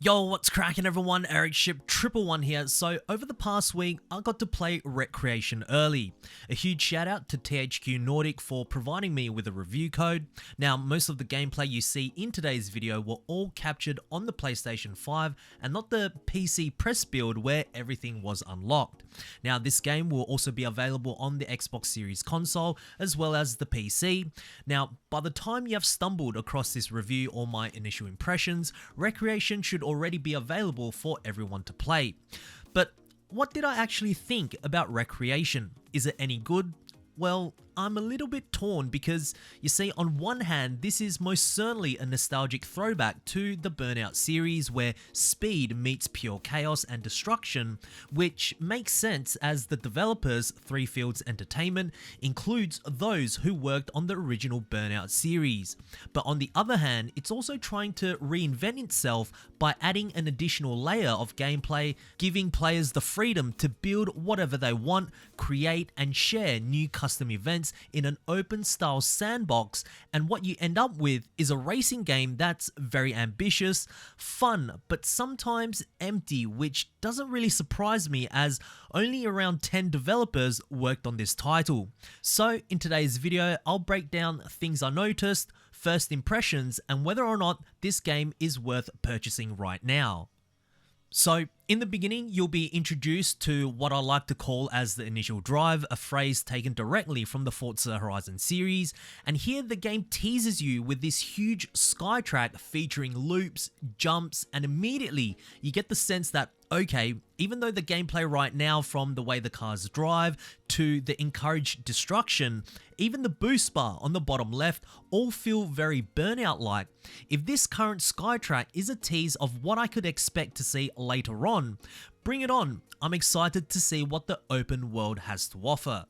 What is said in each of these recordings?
Yo, what's cracking everyone? Eric Ship 111 here. So over the past week, I got to play Recreation early. A huge shout out to THQ Nordic for providing me with a review code. Now, most of the gameplay you see in today's video were all captured on the PlayStation 5 and not the PC press build where everything was unlocked. Now, this game will also be available on the Xbox Series console as well as the PC. Now, by the time you have stumbled across this review or my initial impressions, Recreation should already be available for everyone to play. But what did I actually think about Recreation? Is it any good? Well, I'm a little bit torn because, you see, on one hand, this is most certainly a nostalgic throwback to the Burnout series where speed meets pure chaos and destruction, which makes sense as the developers, Three Fields Entertainment, includes those who worked on the original Burnout series. But on the other hand, it's also trying to reinvent itself by adding an additional layer of gameplay, giving players the freedom to build whatever they want, create and share new custom events in an open style sandbox, and what you end up with is a racing game that's very ambitious, fun, but sometimes empty, which doesn't really surprise me as only around 10 developers worked on this title. So in today's video, I'll break down things I noticed, first impressions, and whether or not this game is worth purchasing right now. So, in the beginning, you'll be introduced to what I like to call as the initial drive, a phrase taken directly from the Forza Horizon series, and here the game teases you with this huge skytrack featuring loops, jumps, and immediately you get the sense that, okay, even though the gameplay right now, from the way the cars drive to the encouraged destruction, even the boost bar on the bottom left, all feel very Burnout-like. If this current skytrack is a tease of what I could expect to see later on, bring it on. I'm excited to see what the open world has to offer.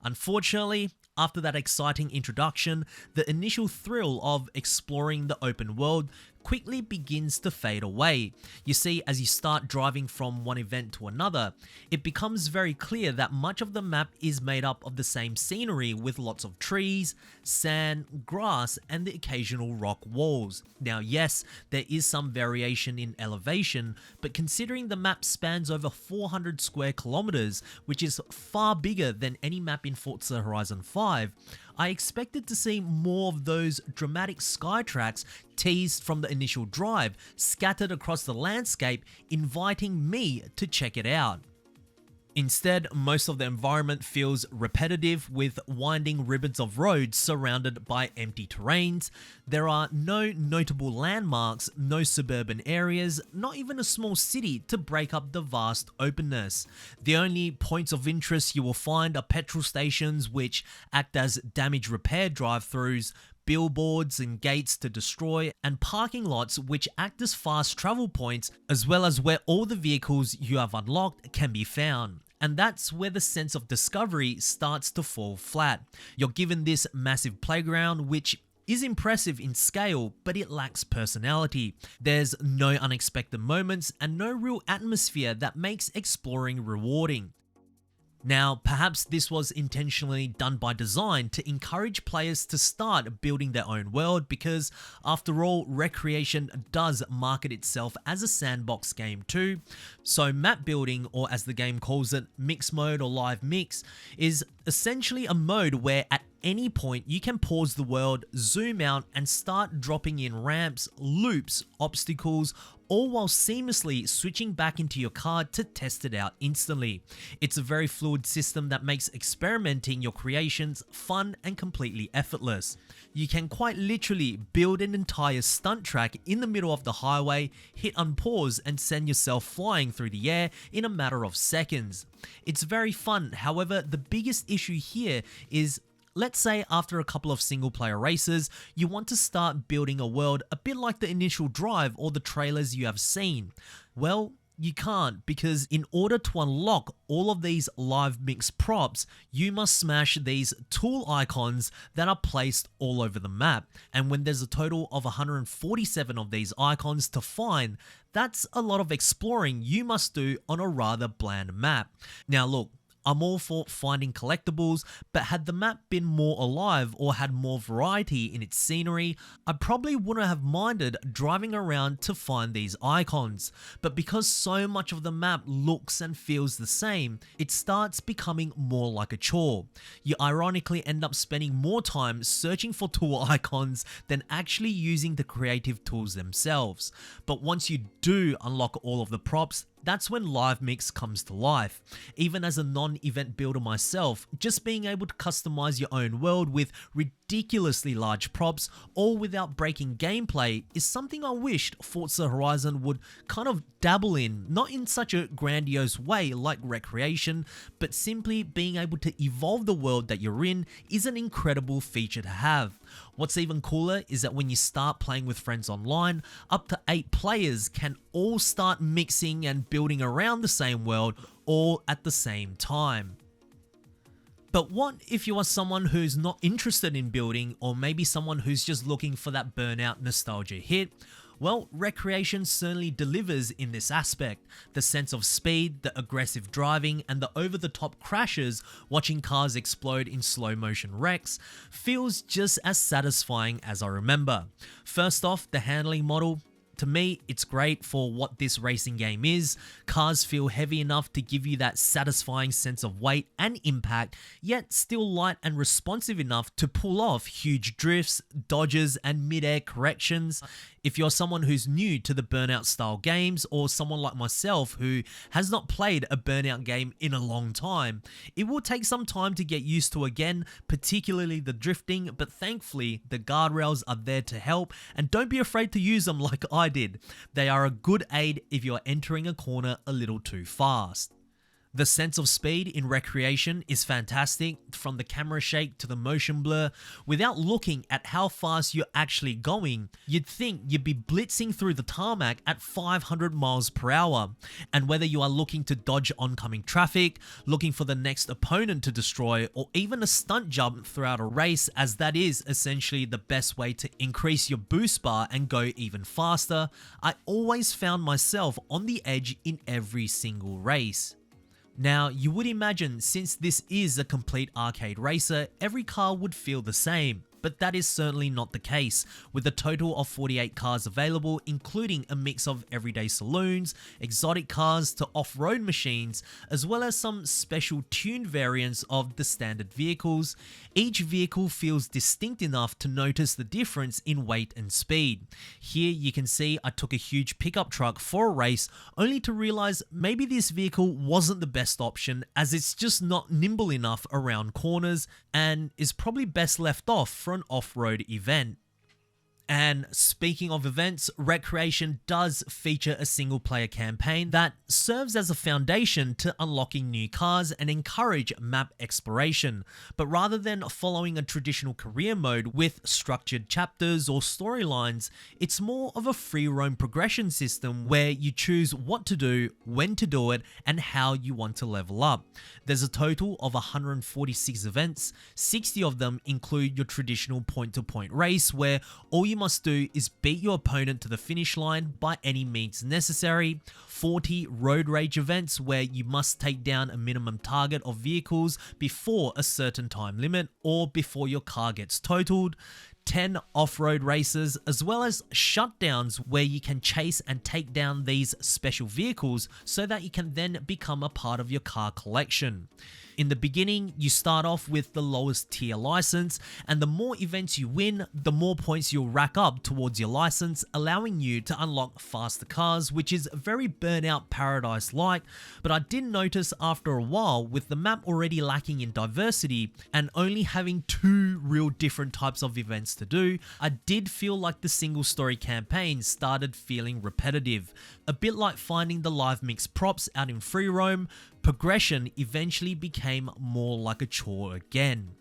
Unfortunately, after that exciting introduction, the initial thrill of exploring the open world quickly begins to fade away. You see, as you start driving from one event to another, it becomes very clear that much of the map is made up of the same scenery with lots of trees, sand, grass, and the occasional rock walls. Now yes, there is some variation in elevation, but considering the map spans over 400 square kilometers, which is far bigger than any map in Forza Horizon 5, I expected to see more of those dramatic skytracks teased from the initial drive, scattered across the landscape, inviting me to check it out. Instead, most of the environment feels repetitive with winding ribbons of roads surrounded by empty terrains. There are no notable landmarks, no suburban areas, not even a small city to break up the vast openness. The only points of interest you will find are petrol stations which act as damage repair drive-thrus, billboards and gates to destroy, and parking lots which act as fast travel points, as well as where all the vehicles you have unlocked can be found. And that's where the sense of discovery starts to fall flat. You're given this massive playground which is impressive in scale, but it lacks personality. There's no unexpected moments and no real atmosphere that makes exploring rewarding. Now, perhaps this was intentionally done by design to encourage players to start building their own world because, after all, Recreation does market itself as a sandbox game too. So map building, or as the game calls it, mix mode or live mix, is essentially a mode where at any point you can pause the world, zoom out, and start dropping in ramps, loops, obstacles, all while seamlessly switching back into your car to test it out instantly. It's a very fluid system that makes experimenting your creations fun and completely effortless. You can quite literally build an entire stunt track in the middle of the highway, hit unpause, and send yourself flying through the air in a matter of seconds. It's very fun. However, the biggest issue here is, let's say after a couple of single player races, you want to start building a world a bit like the initial drive or the trailers you have seen. Well, you can't, because in order to unlock all of these live mix props, you must smash these tool icons that are placed all over the map. And when there's a total of 147 of these icons to find, that's a lot of exploring you must do on a rather bland map. Now look, I'm all for finding collectibles, but had the map been more alive or had more variety in its scenery, I probably wouldn't have minded driving around to find these icons. But because so much of the map looks and feels the same, it starts becoming more like a chore. You ironically end up spending more time searching for tool icons than actually using the creative tools themselves. But once you do unlock all of the props, that's when Live Mix comes to life. Even as a non-event builder myself, just being able to customize your own world with ridiculously large props, all without breaking gameplay, is something I wished Forza Horizon would kind of dabble in, not in such a grandiose way like Recreation, but simply being able to evolve the world that you're in is an incredible feature to have. What's even cooler is that when you start playing with friends online, up to 8 players can all start mixing and building around the same world all at the same time. But what if you are someone who's not interested in building, or maybe someone who's just looking for that Burnout nostalgia hit? Well, Recreation certainly delivers in this aspect. The sense of speed, the aggressive driving, and the over-the-top crashes, watching cars explode in slow motion wrecks, feels just as satisfying as I remember. First off, the handling model. To me, it's great for what this racing game is. Cars feel heavy enough to give you that satisfying sense of weight and impact, yet still light and responsive enough to pull off huge drifts, dodges, and mid-air corrections. If you're someone who's new to the Burnout style games, or someone like myself who has not played a Burnout game in a long time, it will take some time to get used to again, particularly the drifting, but thankfully the guardrails are there to help, and don't be afraid to use them like I did. They are a good aid if you're entering a corner a little too fast. The sense of speed in Recreation is fantastic, from the camera shake to the motion blur. Without looking at how fast you're actually going, you'd think you'd be blitzing through the tarmac at 500 miles per hour. And whether you are looking to dodge oncoming traffic, looking for the next opponent to destroy, or even a stunt jump throughout a race, as that is essentially the best way to increase your boost bar and go even faster, I always found myself on the edge in every single race. Now, you would imagine since this is a complete arcade racer, every car would feel the same. But that is certainly not the case, with a total of 48 cars available, including a mix of everyday saloons, exotic cars to off-road machines, as well as some special tuned variants of the standard vehicles. Each vehicle feels distinct enough to notice the difference in weight and speed. Here you can see I took a huge pickup truck for a race, only to realize maybe this vehicle wasn't the best option, as it's just not nimble enough around corners and is probably best left off for an off-road event. And speaking of events, Recreation does feature a single player campaign that serves as a foundation to unlocking new cars and encourage map exploration. But rather than following a traditional career mode with structured chapters or storylines, it's more of a free roam progression system where you choose what to do, when to do it, and how you want to level up. There's a total of 146 events. 60 of them include your traditional point-to-point race where all you must do is beat your opponent to the finish line by any means necessary. 40 road rage events where you must take down a minimum target of vehicles before a certain time limit or before your car gets totaled. 10 off-road races, as well as shutdowns where you can chase and take down these special vehicles so that you can then become a part of your car collection. In the beginning, you start off with the lowest tier license, and the more events you win, the more points you'll rack up towards your license, allowing you to unlock faster cars, which is very Burnout Paradise-like. But I did notice after a while, with the map already lacking in diversity and only having 2 real different types of events to do, I did feel like the single story campaign started feeling repetitive. A bit like finding the live mix props out in free roam, progression eventually became more like a chore again.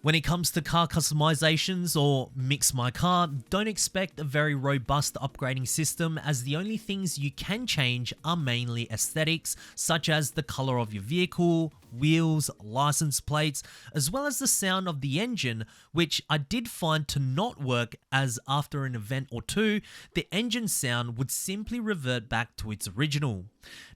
When it comes to car customizations or mix my car, don't expect a very robust upgrading system, as the only things you can change are mainly aesthetics, such as the color of your vehicle, wheels, license plates, as well as the sound of the engine, which I did find to not work, as after an event or two, the engine sound would simply revert back to its original.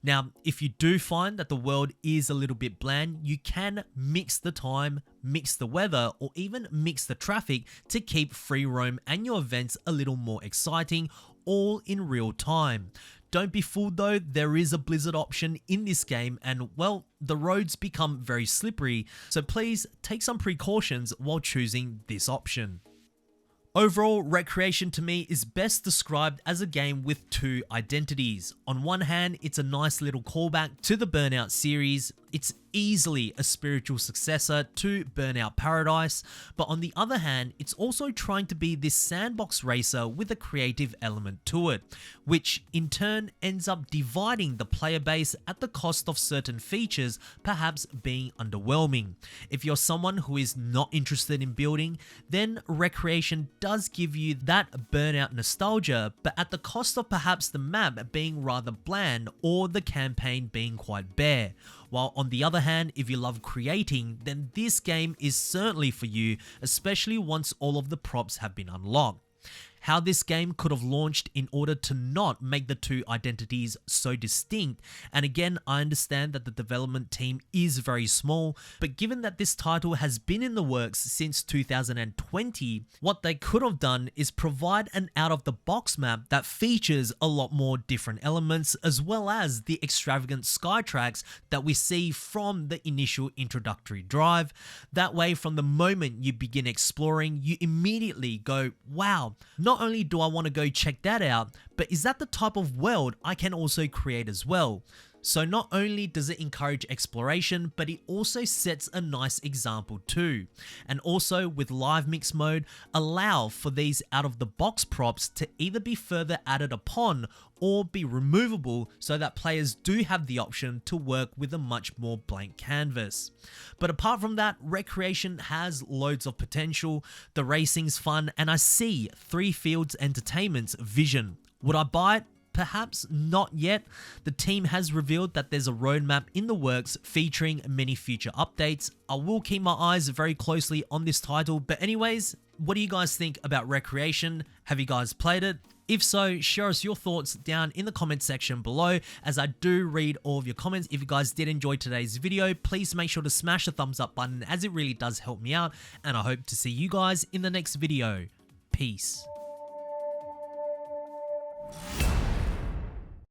Now, if you do find that the world is a little bit bland, you can mix the time, mix the weather, or even mix the traffic to keep free roam and your events a little more exciting, all in real time. Don't be fooled though, there is a blizzard option in this game, and well, the roads become very slippery, so please take some precautions while choosing this option. Overall, Recreation to me is best described as a game with two identities. On one hand, it's a nice little callback to the Burnout series. It's easily a spiritual successor to Burnout Paradise, but on the other hand, it's also trying to be this sandbox racer with a creative element to it, which in turn ends up dividing the player base at the cost of certain features perhaps being underwhelming. If you're someone who is not interested in building, then Recreation does give you that Burnout nostalgia, but at the cost of perhaps the map being rather bland or the campaign being quite bare. While on the other hand, if you love creating, then this game is certainly for you, especially once all of the props have been unlocked. How this game could have launched in order to not make the two identities so distinct, and again, I understand that the development team is very small, but given that this title has been in the works since 2020, what they could have done is provide an out-of-the-box map that features a lot more different elements, as well as the extravagant sky tracks that we see from the initial introductory drive. That way, from the moment you begin exploring, you immediately go, wow, not only do I want to go check that out, but is that the type of world I can also create as well? So not only does it encourage exploration, but it also sets a nice example too. And also with live mix mode, allow for these out of the box props to either be further added upon or be removable, so that players do have the option to work with a much more blank canvas. But apart from that, Recreation has loads of potential, the racing's fun, and I see Three Fields Entertainment's vision. Would I buy it? Perhaps not yet. The team has revealed that there's a roadmap in the works featuring many future updates. I will keep my eyes very closely on this title, but anyways, what do you guys think about Recreation? Have you guys played it? If so, share us your thoughts down in the comment section below, as I do read all of your comments. If you guys did enjoy today's video, please make sure to smash the thumbs up button, as it really does help me out, and I hope to see you guys in the next video. Peace.